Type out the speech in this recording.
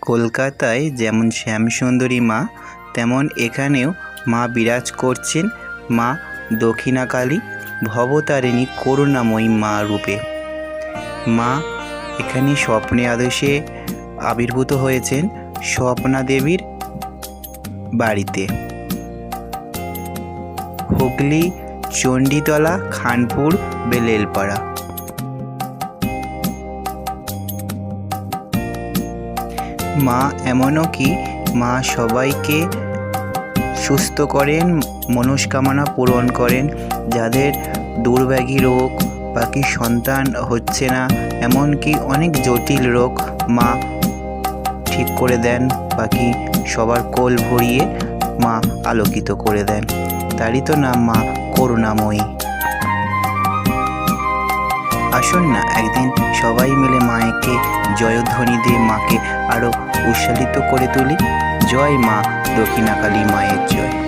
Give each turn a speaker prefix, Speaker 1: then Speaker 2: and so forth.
Speaker 1: কলকাতায় যেমন শ্যামসুন্দরী মা, তেমন এখানেও মা বিরাজ করছেন মা দক্ষিণাকালী ভবতারিণী করুণাময়ী মা রূপে। মা এখানে স্বপ্নে আদেশে আবির্ভূত হয়েছেন স্বপ্না দেবীর বাড়িতে। হুগলি চণ্ডীতলা, খানপুর, বেলেলপাড়া। মা এমনও কি মা সবাইকে সুস্থ করেন, মনস্কামনা পূরণ করেন। যাদের দুর্ব্যাধি রোগ, বাকি সন্তান হচ্ছে না, এমনকি অনেক জটিল রোগ মা ঠিক করে দেন, বাকি সবার কোল ভরিয়ে মা আলোকিত করে দেন। তারই তো নাম মা করুণাময়ী। আসুন না একদিন সবাই মিলে মাকে জয়ধ্বনি দিয়ে মাকে আরও উৎসাহিত করে তুলি। জয় মা দক্ষিণাকালী মায়ের জয়।